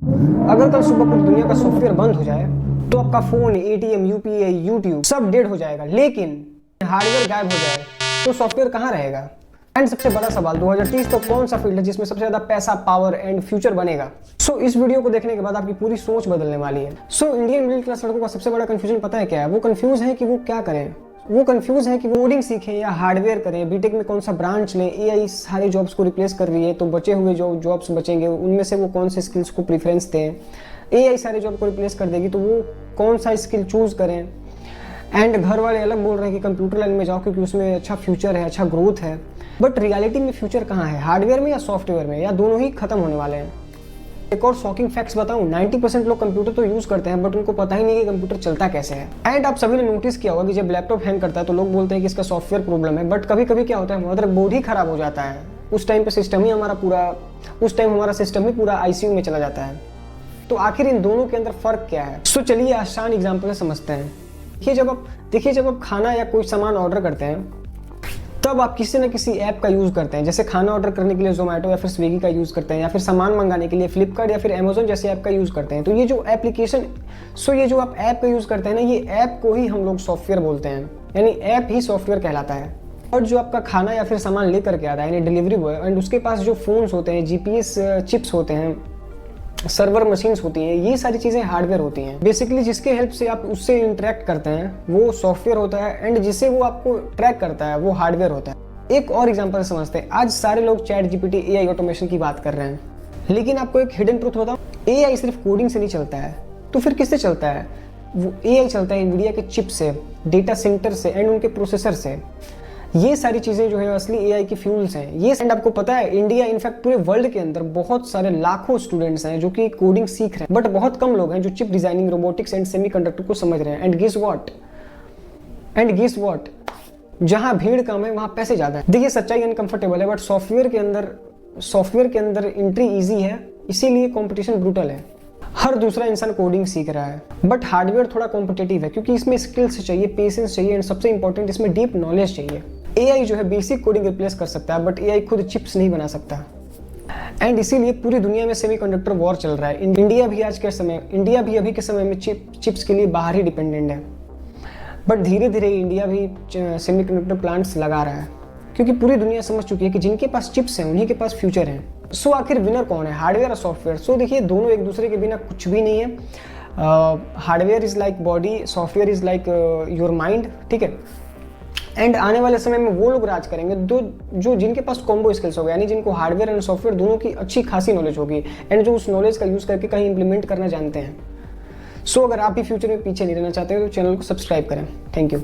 अगर कल सुबह पूरी दुनिया का सॉफ्टवेयर बंद हो जाए तो आपका फोन, एटीएम, यूपीआई, यूट्यूब सब डेड हो जाएगा, लेकिन हार्डवेयर गायब हो जाए तो सॉफ्टवेयर कहाँ रहेगा? एंड सबसे बड़ा सवाल, 2030 तक कौन सा फील्ड है जिसमें सबसे ज्यादा पैसा, पावर एंड फ्यूचर बनेगा? इस वीडियो को देखने के बाद आपकी पूरी सोच बदलने वाली है। इंडियन मिडिल क्लास लड़कों का सबसे बड़ा कंफ्यूजन पता है क्या है? वो कंफ्यूज है कि वो क्या करें। वो कंफ्यूज है कि वो कोडिंग सीखें या हार्डवेयर करें, बीटेक में कौन सा ब्रांच लें। एआई सारे जॉब्स को रिप्लेस कर रही है, तो बचे हुए जो जॉब्स बचेंगे उनमें से वो कौन से स्किल्स को प्रीफरेंस दें। एआई सारे जॉब को रिप्लेस कर देगी, तो वो कौन सा स्किल चूज करें। एंड घर वाले अलग बोल रहे हैं कि कंप्यूटर लाइन में जाओ क्योंकि उसमें अच्छा फ्यूचर है, अच्छा ग्रोथ है। बट रियलिटी में फ्यूचर कहाँ है? हार्डवेयर में या सॉफ्टवेयर में, या दोनों ही खत्म होने वाले हैं? एक और शॉकिंग फैक्ट्स बताऊं, 90% लोग कंप्यूटर तो यूज करते हैं बट उनको पता ही नहीं कि कंप्यूटर चलता कैसे है। एंड आप सभी ने नोटिस किया होगा कि जब लैपटॉप हैंग करता है तो लोग बोलते हैं कि इसका सॉफ्टवेयर प्रॉब्लम है, बट कभी कभी क्या होता है, मदरबोर्ड ही खराब हो जाता है। उस टाइम हमारा सिस्टम ही पूरा आईसीयू में चला जाता है। तो आखिर इन दोनों के अंदर फर्क क्या है? चलिए आसान एग्जाम्पल से समझते हैं। देखिए जब आप खाना या कोई सामान ऑर्डर करते हैं तब आप किसी न किसी ऐप का यूज़ करते हैं। जैसे खाना ऑर्डर करने के लिए जोमेटो या फिर स्विगी का यूज़ करते हैं, या फिर सामान मंगाने के लिए फ्लिपकार्ट या फिर अमेजोन जैसे ऐप का यूज़ करते हैं। तो ये जो आप ऐप का यूज़ करते हैं ना, ये ऐप को ही हम लोग सॉफ्टवेयर बोलते हैं, यानी ऐप ही सॉफ्टवेयर कहलाता है। और जो आपका खाना या फिर सामान लेकर के आता है, यानी डिलीवरी बॉय, एंड उसके पास जो फ़ोन्स होते हैं, जीपीएस चिप्स होते हैं, सर्वर मशीन्स होती हैं, ये सारी चीज़ें हार्डवेयर होती हैं। बेसिकली जिसके हेल्प से आप उससे इंटरेक्ट करते हैं वो सॉफ्टवेयर होता है, एंड जिससे वो आपको ट्रैक करता है वो हार्डवेयर होता है। एक और एग्जांपल समझते हैं। आज सारे लोग चैट जीपीटी, एआई ऑटोमेशन की बात कर रहे हैं, लेकिन आपको एक हिडन ट्रूथ बताऊं, एआई सिर्फ कोडिंग से नहीं चलता है। तो फिर किससे चलता है? वो एआई चलता है एनवीडिया के चिप से, डेटा सेंटर से, एंड उनके प्रोसेसर से। ये सारी चीज़ें जो है असली एआई की फ्यूल्स हैं। ये एंड आपको पता है, इंडिया इनफैक्ट पूरे वर्ल्ड के अंदर बहुत सारे लाखों स्टूडेंट्स हैं जो कि कोडिंग सीख रहे हैं, बट बहुत कम लोग हैं जो chip designing, robotics and semiconductor को समझ रहे हैं। एंड गेस व्हाट, जहां भीड़ कम है वहां पैसे ज्यादा है। देखिए सच्चाई अनकंफर्टेबल है, बट सॉफ्टवेयर के अंदर एंट्री ईजी है, इसीलिए कॉम्पिटिशन ब्रूटल है। हर दूसरा इंसान कोडिंग सीख रहा है, बट हार्डवेयर थोड़ा कॉम्पिटिटिव है क्योंकि इसमें स्किल्स चाहिए, पेशेंस चाहिए, एंड सबसे इंपॉर्टेंट इसमें डीप नॉलेज चाहिए। एआई जो है बेसिक कोडिंग रिप्लेस कर सकता है, बट एआई खुद चिप्स नहीं बना सकता। एंड इसीलिए पूरी दुनिया में सेमीकंडक्टर वॉर चल रहा है। इंडिया भी अभी के समय में चिप्स के लिए बाहर ही डिपेंडेंट है, बट धीरे धीरे इंडिया भी सेमीकंडक्टर प्लांट्स लगा रहा है क्योंकि पूरी दुनिया समझ चुकी है कि जिनके पास चिप्स हैं उन्हीं के पास फ्यूचर है। आखिर विनर कौन है, हार्डवेयर और सॉफ्टवेयर? देखिए दोनों एक दूसरे के बिना कुछ भी नहीं है। Hardware is like body, software is like your mind, ठीक है। एंड आने वाले समय में वो लोग राज करेंगे जो जिनके पास कॉम्बो स्किल्स होगा, यानी जिनको हार्डवेयर एंड सॉफ्टवेयर दोनों की अच्छी खासी नॉलेज होगी, एंड जो उस नॉलेज का यूज करके कहीं इंप्लीमेंट करना जानते हैं। अगर आप भी फ्यूचर में पीछे नहीं रहना चाहते हो तो चैनल को सब्सक्राइब करें। Thank you.